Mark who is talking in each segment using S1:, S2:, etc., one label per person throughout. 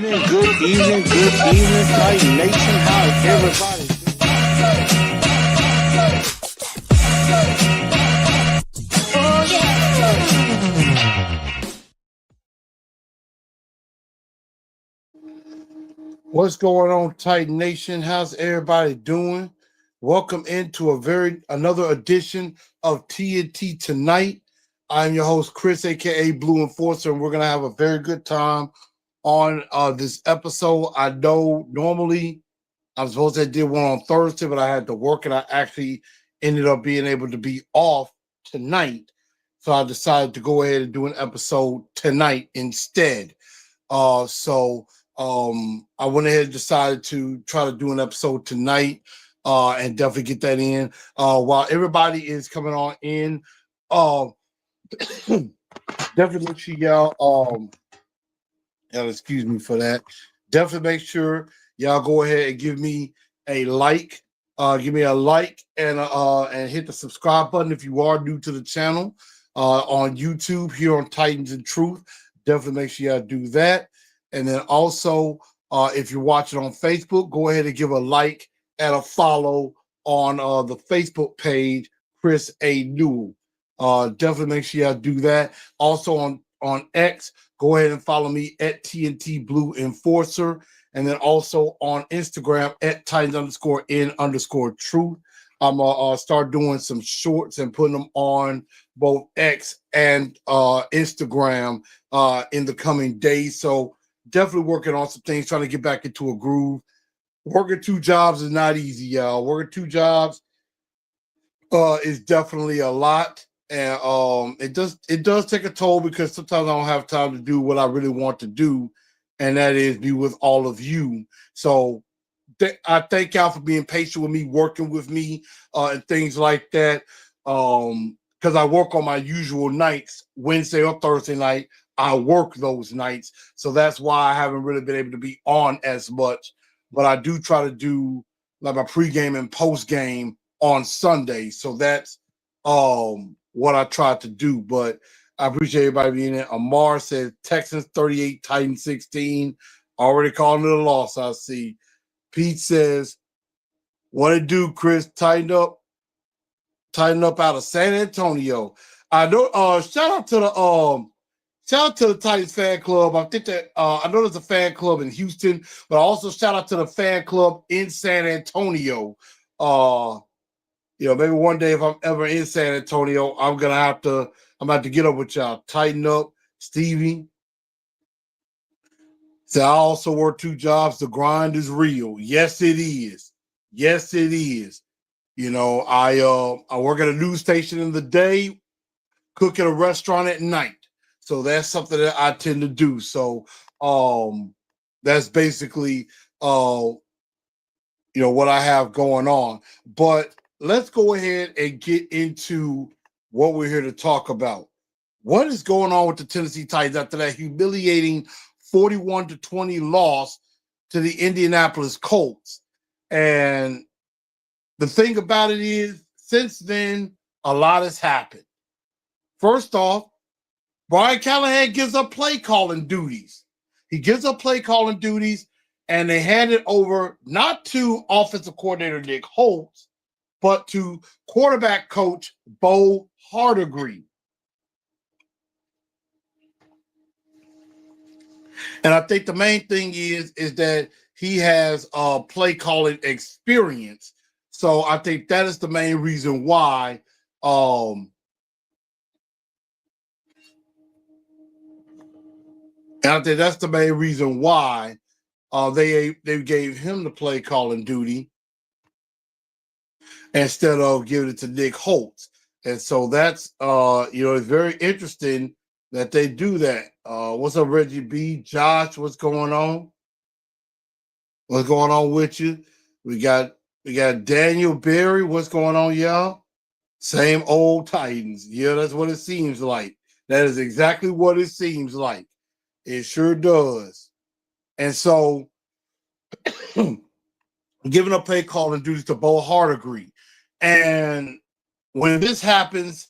S1: good evening, Titan Nation. How's everybody doing? What's going on, Titan Nation? How's everybody doing? Welcome into another edition of TNT Tonight. I'm your host, Chris, aka Blue Enforcer, and we're gonna have a very good time on this episode. I know normally I was supposed to do one on Thursday, but I had to work and I actually ended up being able to be off tonight. So I decided to go ahead and do an episode tonight instead. So I went ahead and decided to try to do an episode tonight and definitely get that in. While everybody is coming on in, definitely make sure y'all excuse me for that. Definitely make sure y'all go ahead and give me a like. Give me a like and hit the subscribe button if you are new to the channel on YouTube here on Titans and Truth. Definitely make sure y'all do that. And then also, if you're watching on Facebook, go ahead and give a like and a follow on the Facebook page, Chris A. Newell. Definitely make sure y'all do that. Also on X, go ahead and follow me at TNT Blue Enforcer. And then also on Instagram at Titans_N_Truth. I'm going to start doing some shorts and putting them on both X and Instagram in the coming days. So definitely working on some things, trying to get back into a groove. Working two jobs is not easy, y'all. Working two jobs is definitely a lot. And it does take a toll because sometimes I don't have time to do what I really want to do, and that is be with all of you. So I thank y'all for being patient with me, working with me, and things like that. Because I work on my usual nights, Wednesday or Thursday night. I work those nights, so that's why I haven't really been able to be on as much. But I do try to do like my pregame and postgame on Sunday, so that's what I tried to do. But I appreciate everybody being in. Amar said Texans 38, Titans 16. Already calling it a loss, I see. Pete says, what it do, Chris? Tighten up out of San Antonio. I know shout out to the Titans fan club. I think that I know there's a fan club in Houston, but also shout out to the fan club in San Antonio. Maybe one day if I'm ever in San Antonio, I'm gonna have to get up with y'all. Tighten up, Stevie. So I also work two jobs. The grind is real. Yes, it is. Yes, it is. I work at a news station in the day, cook at a restaurant at night. So that's something that I tend to do. So that's basically what I have going on. But let's go ahead and get into what we're here to talk about. What is going on with the Tennessee Titans after that humiliating 41-20 loss to the Indianapolis Colts? And the thing about it is, since then, a lot has happened. First off, Brian Callahan gives up play calling duties. He gives up play calling duties, and they hand it over not to offensive coordinator Nick Holtz, but to quarterback coach Bo Hardegree. And I think the main thing is that he has play calling experience. So I think that is the main reason why and I think that's the main reason why they gave him the play calling duty instead of giving it to Nick Holtz. And so that's it's very interesting that they do that. What's up, Reggie B? Josh, what's going on? What's going on with you? We got Daniel Berry. What's going on, y'all? Same old Titans. Yeah, that's what it seems like. That is exactly what it seems like. It sure does. And so, giving up play calling duties to Bo Hardegree. And when this happens,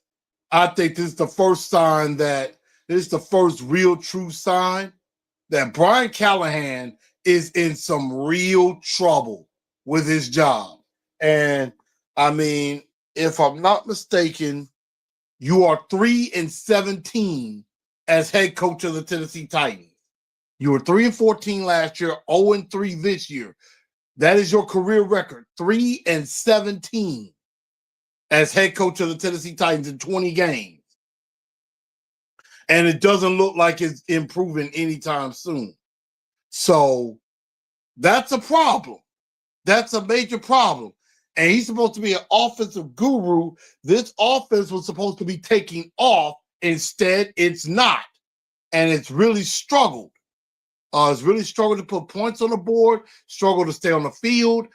S1: I think this is the first sign that this is the first real true sign that Brian Callahan is in some real trouble with his job. And I mean, if I'm not mistaken, you are 3-17 as head coach of the Tennessee Titans. You were 3-14 last year, 0-3 this year. That is your career record, 3-17 as head coach of the Tennessee Titans in 20 games. And it doesn't look like it's improving anytime soon. So that's a problem. That's a major problem. And he's supposed to be an offensive guru. This offense was supposed to be taking off. Instead, it's not. And it's really struggled. It's really struggled to put points on the board, struggled to stay on the field.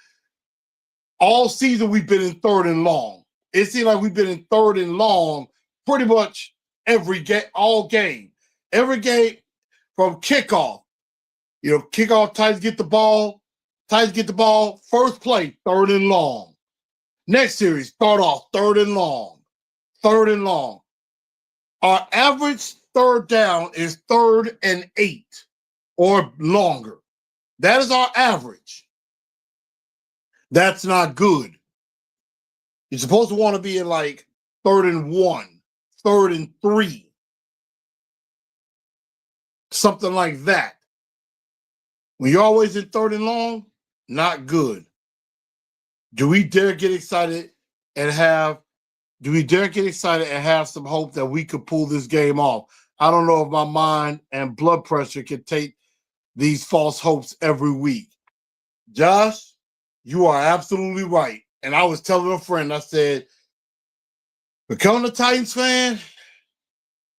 S1: All season, we've been in third and long. It seems like we've been in third and long pretty much every game, all game. Every game from kickoff. You know, kickoff, Titans get the ball. First play, third and long. Next series, start off, third and long. Our average third down is 3rd and 8 or longer. That is our average. That's not good. You're supposed to want to be in like 3rd and 1, 3rd and 3. Something like that. When you're always in 3rd and long, not good. Do we dare get excited and have some hope that we could pull this game off? I don't know if my mind and blood pressure can take these false hopes every week. Josh, you are absolutely right. And I was telling a friend, I said, becoming a Titans fan,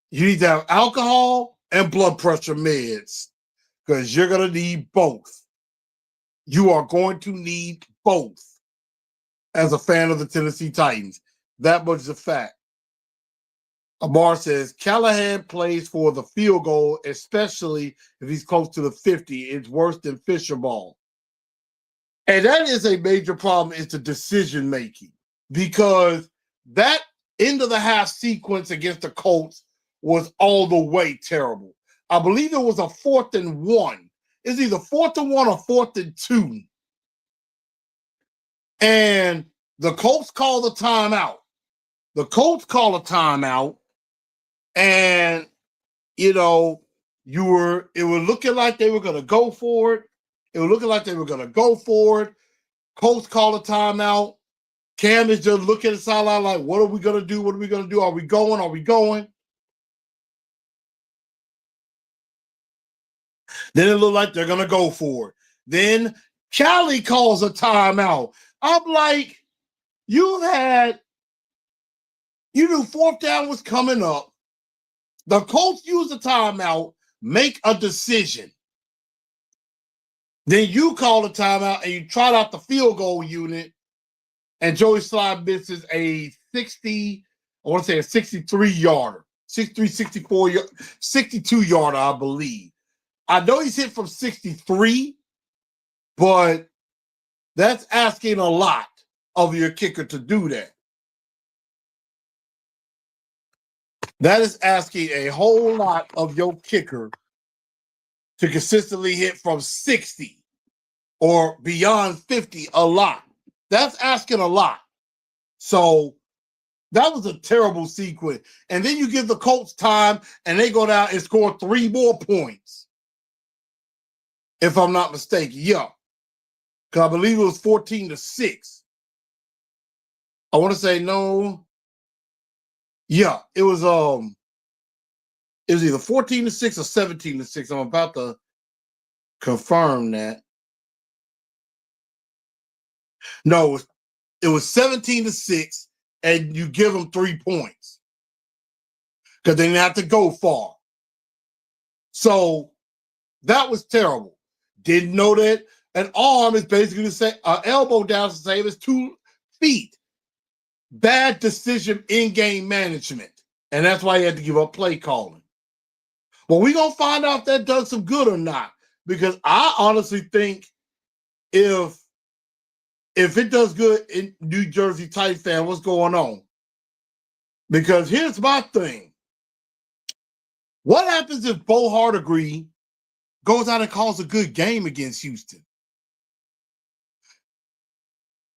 S1: you need to have alcohol and blood pressure meds because you're going to need both. You are going to need both as a fan of the Tennessee Titans. That much is a fact. Amar says, Callahan plays for the field goal, especially if he's close to the 50. It's worse than Fisher ball. And that is a major problem, is the decision making. Because that end of the half sequence against the Colts was all the way terrible. I believe it was a 4th and 1. It's either 4th and 1 or 4th and 2. And the Colts call the timeout. And, you know, it was looking like they were going to go for it. Colts call a timeout. Cam is just looking at the sideline like, what are we going to do? Are we going? Then it looked like they're going to go for it. Then Callie calls a timeout. I'm like, you knew 4th down was coming up. The Colts use a timeout, make a decision. Then you call a timeout and you trot out the field goal unit, and Joey Slye misses a 63-yarder, 62-yarder, I believe. I know he's hit from 63, but that's asking a lot of your kicker to do that. That is asking a whole lot of your kicker to consistently hit from 60 or beyond 50 a lot. That's asking a lot. So that was a terrible sequence. And then you give the Colts time and they go down and score 3 more points. If I'm not mistaken. Yeah. Because I believe it was 14-6. I want to say no. Yeah, it was either 14-6 or 17-6. I'm about to confirm that. No, it was 17-6, and you give them 3 points because they didn't have to go far. So that was terrible. Didn't know that an arm is basically the same, an elbow down is the same as 2 feet. Bad decision in game management, and that's why he had to give up play calling. Well, we're gonna find out if that does some good or not, because I honestly think if it does good in New Jersey Titans fan, what's going on? Because here's my thing. What happens if Bo Hardegree goes out and calls a good game against Houston.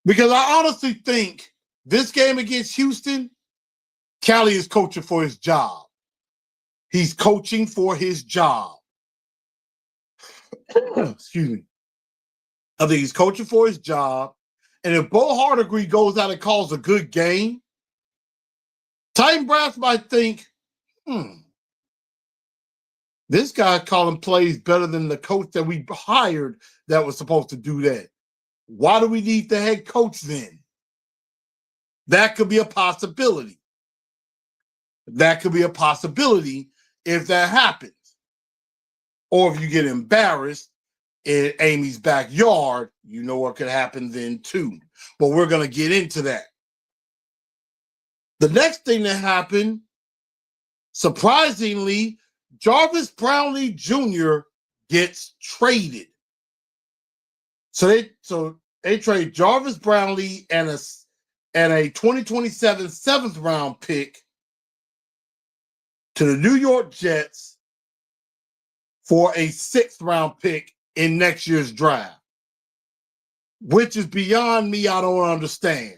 S1: Because I honestly think this game against Houston, Callie is coaching for his job. He's coaching for his job. Excuse me. I think he's coaching for his job. And if Bo Hardigree goes out and calls a good game, Titan Brass might think, this guy calling plays better than the coach that we hired that was supposed to do that. Why do we need the head coach then? That could be a possibility. That could be a possibility if that happens. Or if you get embarrassed in Amy's backyard, you know what could happen then too. But we're going to get into that. The next thing that happened, surprisingly, Jarvis Brownlee Jr. gets traded. So they trade Jarvis Brownlee and a 2027 seventh round pick to the New York Jets for a sixth round pick in next year's draft, which is beyond me. I don't understand.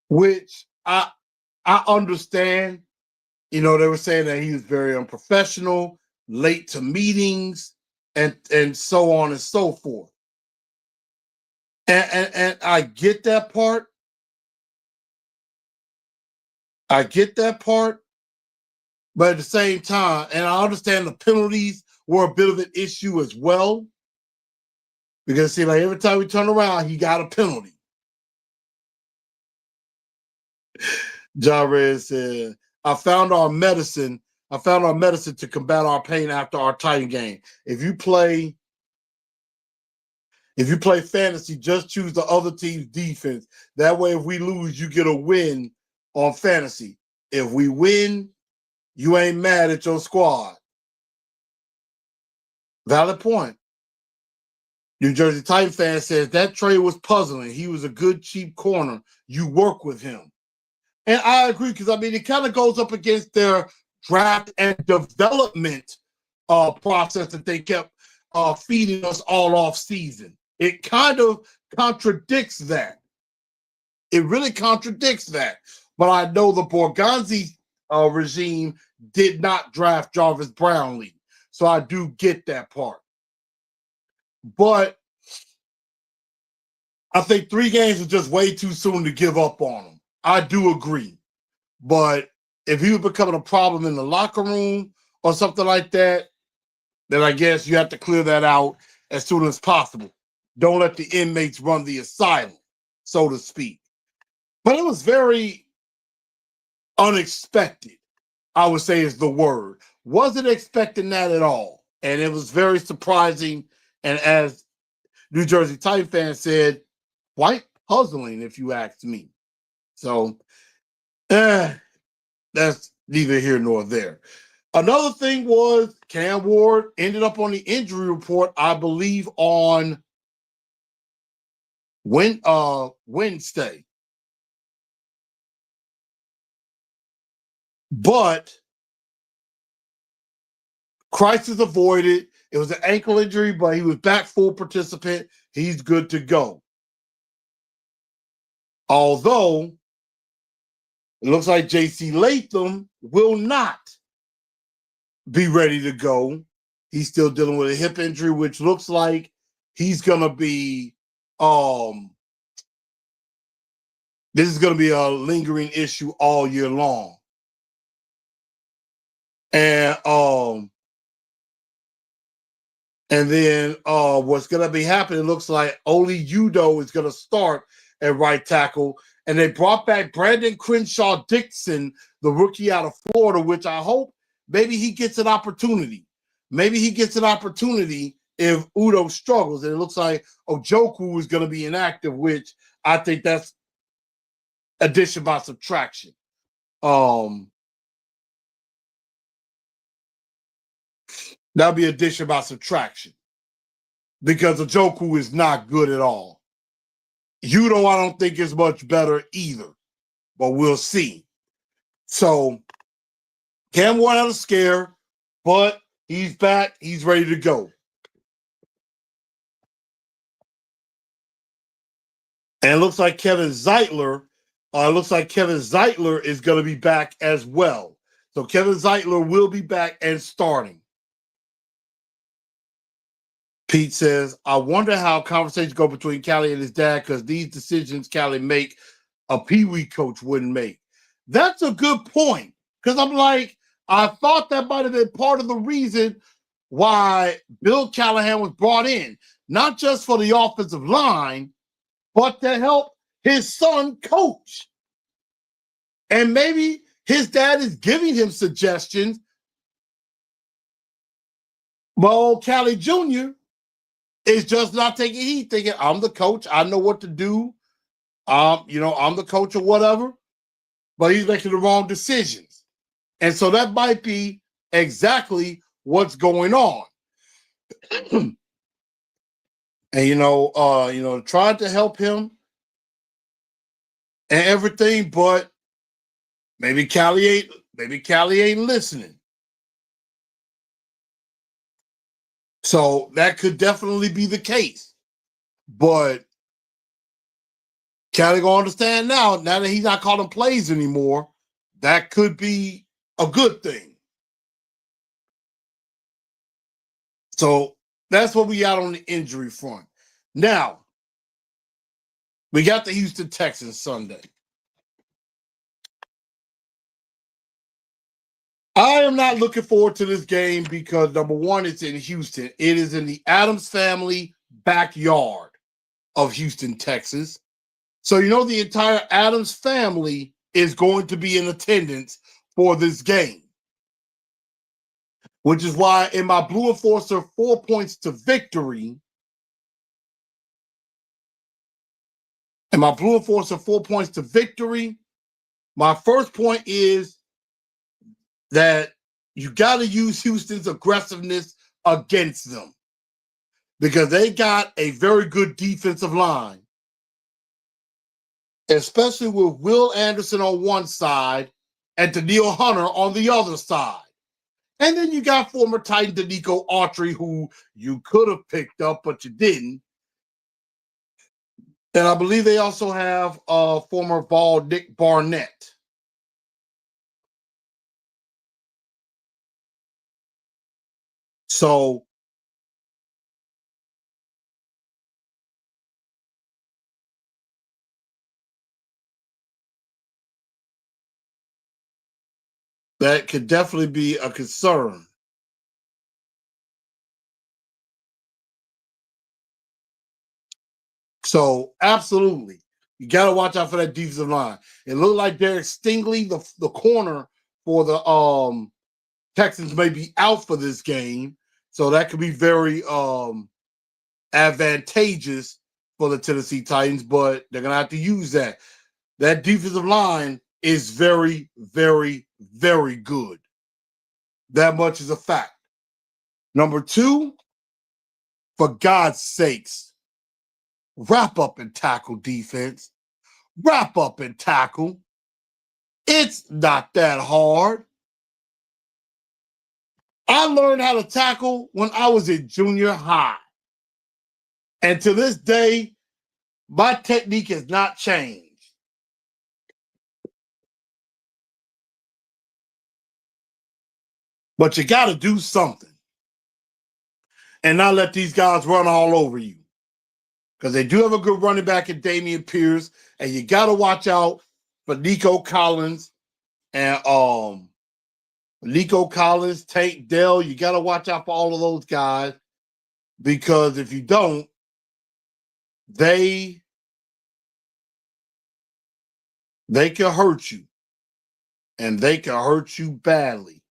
S1: Which I understand. You know, they were saying that he was very unprofessional, late to meetings, and so on and so forth. And I get that part. I get that part. But at the same time, and I understand the penalties were a bit of an issue as well. Because see, like every time we turn around, he got a penalty. Jarvis said, I found our medicine to combat our pain after our Titan game. If you play fantasy, just choose the other team's defense. That way, if we lose, you get a win on fantasy. If we win, you ain't mad at your squad. Valid point. New Jersey Titan fan says that trade was puzzling. He was a good, cheap corner. You work with him. And I agree, because, I mean, it kind of goes up against their draft and development process that they kept feeding us all off season. It kind of contradicts that. It really contradicts that. But I know the Borgonzi regime did not draft Jarvis Brownlee. So I do get that part. But I think 3 games is just way too soon to give up on him. I do agree. But if he was becoming a problem in the locker room or something like that, then I guess you have to clear that out as soon as possible. Don't let the inmates run the asylum, so to speak. But it was very unexpected, I would say is the word. Wasn't expecting that at all. And it was very surprising. And as New Jersey Titan fans said, quite puzzling, if you ask me. So, that's neither here nor there. Another thing was Cam Ward ended up on the injury report, I believe, on Wednesday. But crisis avoided. It was an ankle injury, but he was back full participant. He's good to go. Although it looks like J.C. Latham will not be ready to go. He's still dealing with a hip injury, which looks like he's going to be this is going to be a lingering issue all year long. And then what's going to be happening, it looks like Oli Udoh is going to start at right tackle. And they brought back Brandon Crenshaw Dixon, the rookie out of Florida, which I hope maybe he gets an opportunity. Maybe he gets an opportunity if Udoh struggles. And it looks like Ojukwu is going to be inactive, which I think that's addition by subtraction. That'll be addition by subtraction. Because Ojukwu is not good at all. Udoh, I don't think is much better either. But we'll see. So Cam Ward had a scare, but he's back. He's ready to go. And it looks like Kevin Zeitler is going to be back as well. So Kevin Zeitler will be back and starting. Pete says, I wonder how conversations go between Callie and his dad because these decisions Callie make, a Pee-wee coach wouldn't make. That's a good point. Because I'm like, I thought that might have been part of the reason why Bill Callahan was brought in, not just for the offensive line, but to help his son coach. And maybe his dad is giving him suggestions. Well, Callie Jr. is just not taking heed, thinking, I'm the coach. I know what to do. I'm the coach or whatever. But he's making the wrong decisions. And so that might be exactly what's going on. And, tried to help him and everything, but maybe Callie ain't listening. So that could definitely be the case. But Callie gonna understand now that he's not calling plays anymore, that could be a good thing. So that's what we got on the injury front. Now, we got the Houston Texans Sunday. I am not looking forward to this game because, number one, it's in Houston. It is in the Adams family backyard of Houston, Texas. So, the entire Adams family is going to be in attendance for this game, which is why in my Blue Enforcer 4 points to victory, my first point is that you got to use Houston's aggressiveness against them because they got a very good defensive line, especially with Will Anderson on one side and Daniil Hunter on the other side. And then you got former Titan Danico Autry, who you could have picked up, but you didn't. And I believe they also have former Vol Nick Barnett. So that could definitely be a concern. So absolutely, you got to watch out for that defensive line. It looked like Derek Stingley, the corner for the Texans, may be out for this game, so that could be very advantageous for the Tennessee Titans. But they're gonna have to use that. That defensive line is very, very, very good. That much is a fact. Number two, for God's sakes, wrap up and tackle defense. Wrap up and tackle. It's not that hard. I learned how to tackle when I was in junior high. And to this day, my technique has not changed. But you got to do something and not let these guys run all over you. Because they do have a good running back in Damian Pierce, and you got to watch out for Nico Collins and Tate Dell. You got to watch out for all of those guys because if you don't, they can hurt you, and they can hurt you badly.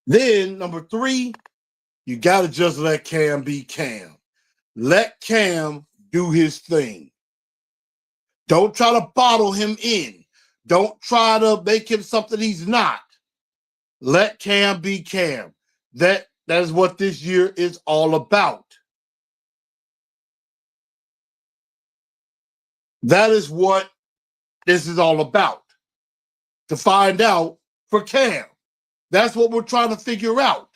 S1: Then, number three, you got to just let Cam be Cam. Let Cam do his thing. Don't try to bottle him in. Don't try to make him something he's not. Let Cam be Cam. That is what this year is all about. That is what this is all about. To find out for Cam. That's what we're trying to figure out.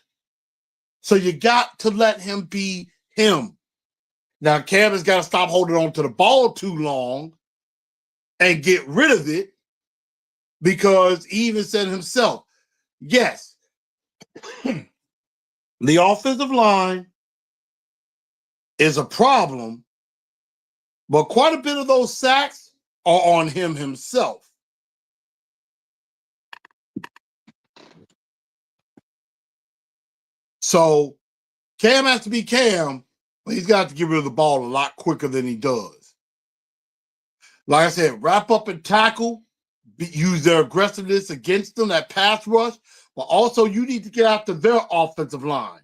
S1: So you got to let him be him. Now, Cam has got to stop holding on to the ball too long and get rid of it, because he even said himself, yes, the offensive line is a problem, but quite a bit of those sacks are on him himself. So Cam has to be Cam, but he's got to get rid of the ball a lot quicker than he does. Like I said, wrap up and tackle, use their aggressiveness against them, that pass rush, but also you need to get after their offensive line.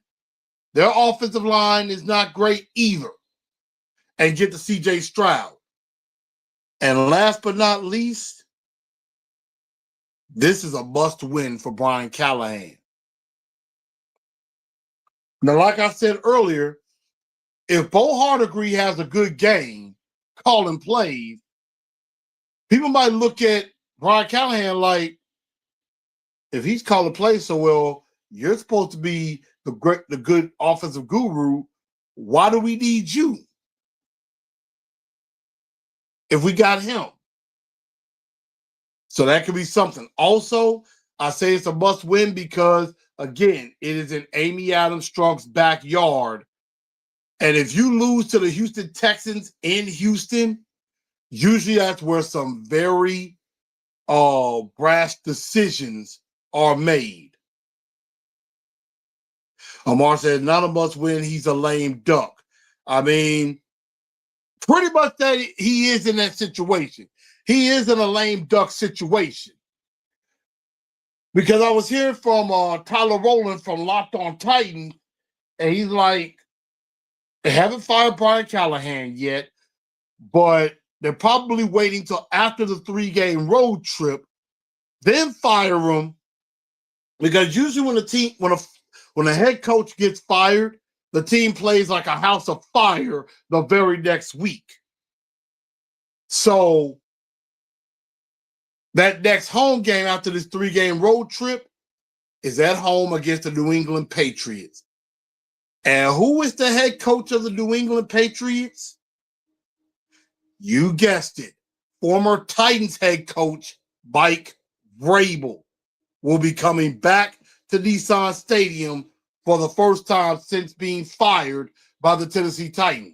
S1: Their offensive line is not great either. And get to C.J. Stroud. And last but not least, this is a must-win for Brian Callahan. Now, like I said earlier, if Bo Hardegree has a good game, calling plays, people might look at Brian Callahan like, if he's calling plays so well, you're supposed to be the good offensive guru. Why do we need you if we got him? So that could be something. Also, I say it's a must-win because, again, it is in Amy Adams-Strunk's backyard. And if you lose to the Houston Texans in Houston, usually that's where some very brash decisions are made. Amar said, not a must-win. He's a lame duck. I mean, pretty much that he is in that situation. He is in a lame duck situation. Because I was hearing from Tyler Rowland from Locked On Titans, and he's like, they haven't fired Brian Callahan yet, but they're probably waiting till after the 3-game road trip, then fire him. Because usually when a head coach gets fired, the team plays like a house of fire the very next week. So that next home game after this 3-game road trip is at home against the New England Patriots. And who is the head coach of the New England Patriots? You guessed it. Former Titans head coach Mike Vrabel will be coming back to Nissan Stadium for the first time since being fired by the Tennessee Titans.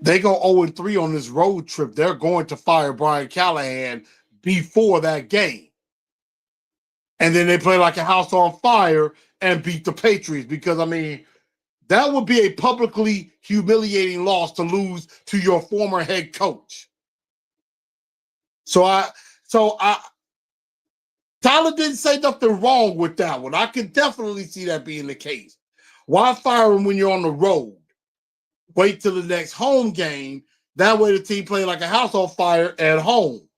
S1: They go 0-3 on this road trip. They're going to fire Brian Callahan before that game. And then they play like a house on fire and beat the Patriots. Because, I mean, that would be a publicly humiliating loss to lose to your former head coach. So Tyler didn't say nothing wrong with that one. I can definitely see that being the case. Why fire him when you're on the road? Wait till the next home game. That way the team play like a house on fire at home.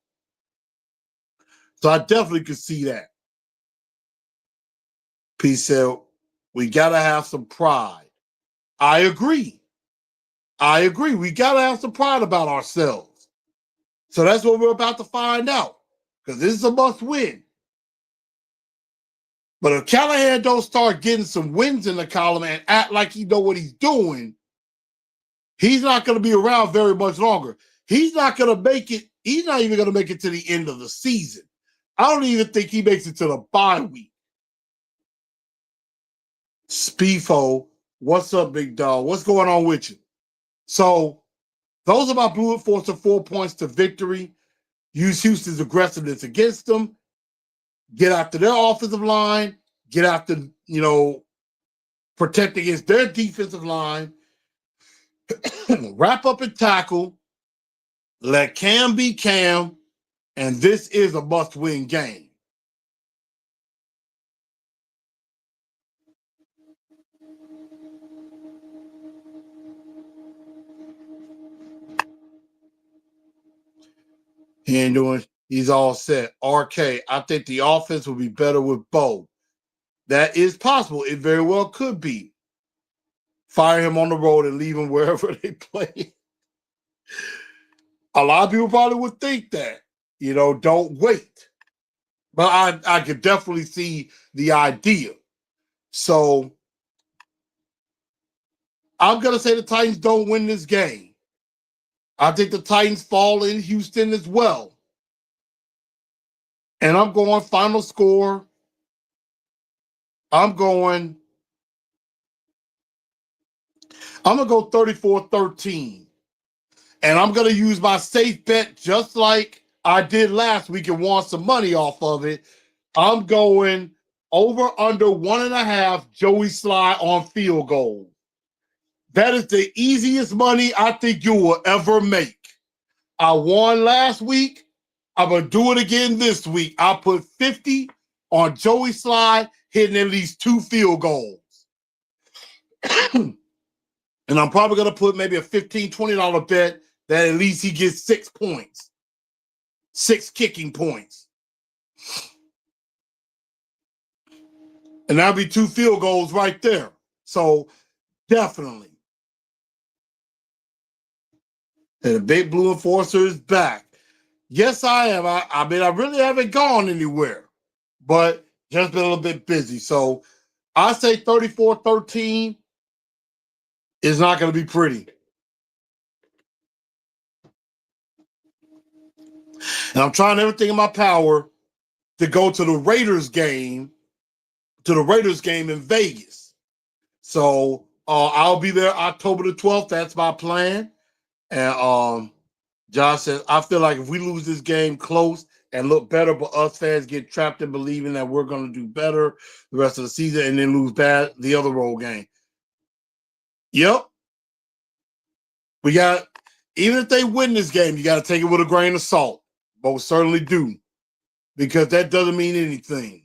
S1: So I definitely could see that. P said, we got to have some pride. I agree. We got to have some pride about ourselves. So that's what we're about to find out. Because this is a must win. But if Callahan don't start getting some wins in the column and act like he know what he's doing, he's not going to be around very much longer. He's not going to make it. He's not even going to make it to the end of the season. I don't even think he makes it to the bye week. Speefo, what's up, big dog? What's going on with you? So those are my Blue Force of 4 points to victory. Use Houston's aggressiveness against them. Get after their offensive line. Get after, protect against their defensive line. Wrap up and tackle. Let Cam be Cam. And this is a must-win game. He ain't doing, he's all set. RK, I think the offense will be better with Bo. That is possible. It very well could be. fire him on the road and leave him wherever they play. A lot of people probably would think that, don't wait. But I could definitely see the idea. So I'm going to say the Titans don't win this game. I think the Titans fall in Houston as well. And I'm going final score. I'm going to go 34-13. And I'm going to use my safe bet just like I did last week and won some money off of it. I'm going over under 1.5 Joey Sly on field goal. That is the easiest money I think you will ever make. I won last week. I'm going to do it again this week. I put 50 on Joey Sly hitting at least 2 field goals. And I'm probably going to put maybe a $15, $20 bet that at least he gets 6 points. 6 kicking points. And that'll be 2 field goals right there. So, definitely. And the Big Blue Enforcer is back. Yes, I am. I mean, I really haven't gone anywhere. But just been a little bit busy. So, I say 34-13 is not going to be pretty. And I'm trying everything in my power to go to the Raiders game in Vegas. So I'll be there October the 12th. That's my plan. And Josh says, I feel like if we lose this game close and look better, but us fans get trapped in believing that we're going to do better the rest of the season and then lose bad the other road game. Yep. Even if they win this game, you got to take it with a grain of salt. Most certainly do. Because that doesn't mean anything.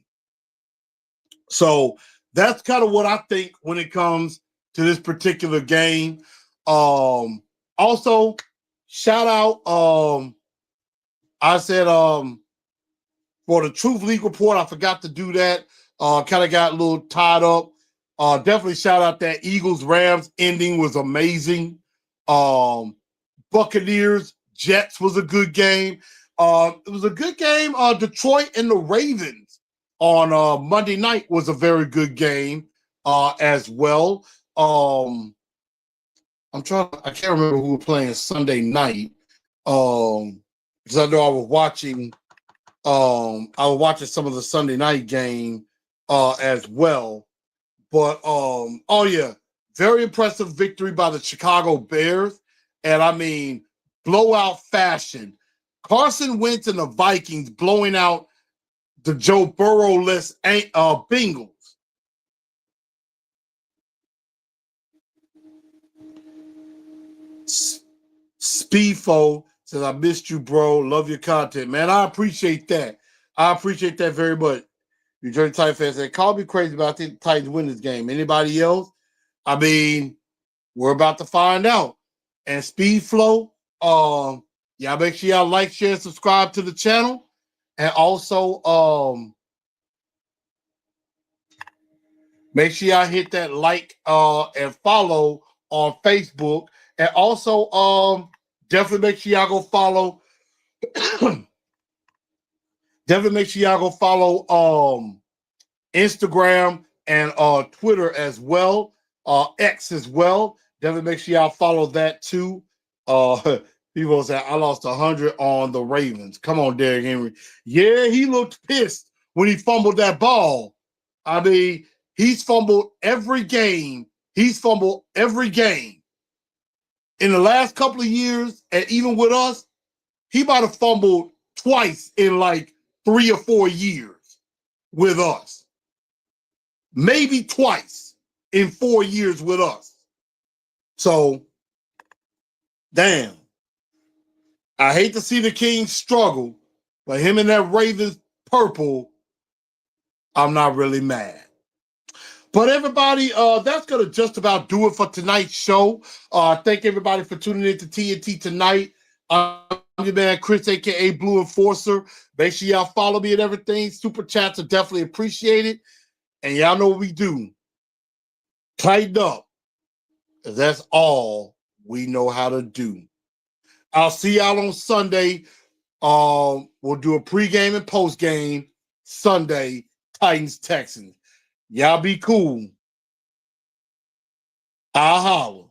S1: So that's kind of what I think when it comes to this particular game. Also, shout out, I said for the Truth League report, I forgot to do that. Kind of got a little tied up. Definitely shout out that Eagles-Rams ending was amazing. Buccaneers-Jets was a good game. It was a good game. Detroit and the Ravens on Monday night was a very good game as well. I can't remember who were playing Sunday night. Because I know I was watching some of the Sunday night game as well. But very impressive victory by the Chicago Bears. And I mean, blowout fashion. Carson Wentz and the Vikings blowing out the Joe Burrow-less Bengals. Speedfo says, I missed you, bro. Love your content, man. I appreciate that. I appreciate that very much. New Jersey Titans fans said, call me crazy, but I think the Titans win this game. Anybody else? I mean, we're about to find out. And Speedflow, y'all make sure y'all like, share, subscribe to the channel. And also, make sure y'all hit that like and follow on Facebook. And also, definitely make sure y'all go follow. Definitely make sure y'all go follow Instagram and Twitter as well, X as well. Definitely make sure y'all follow that too. People say I lost 100 on the Ravens. Come on, Derrick Henry. Yeah, he looked pissed when he fumbled that ball. I mean, he's fumbled every game. He's fumbled every game. In the last couple of years, and even with us, he might have fumbled twice in like 3 or 4 years with us. Maybe twice in 4 years with us. So, damn. I hate to see the Kings struggle, but him and that Ravens purple, I'm not really mad. But everybody, that's going to just about do it for tonight's show. Thank everybody for tuning in to TNT tonight. I'm your man, Chris, a.k.a. Blue Enforcer. Make sure y'all follow me and everything. Super chats are definitely appreciated. And y'all know what we do. Tighten up. That's all we know how to do. I'll see y'all on Sunday. We'll do a pregame and postgame Sunday, Titans Texans. Y'all be cool. I'll holler.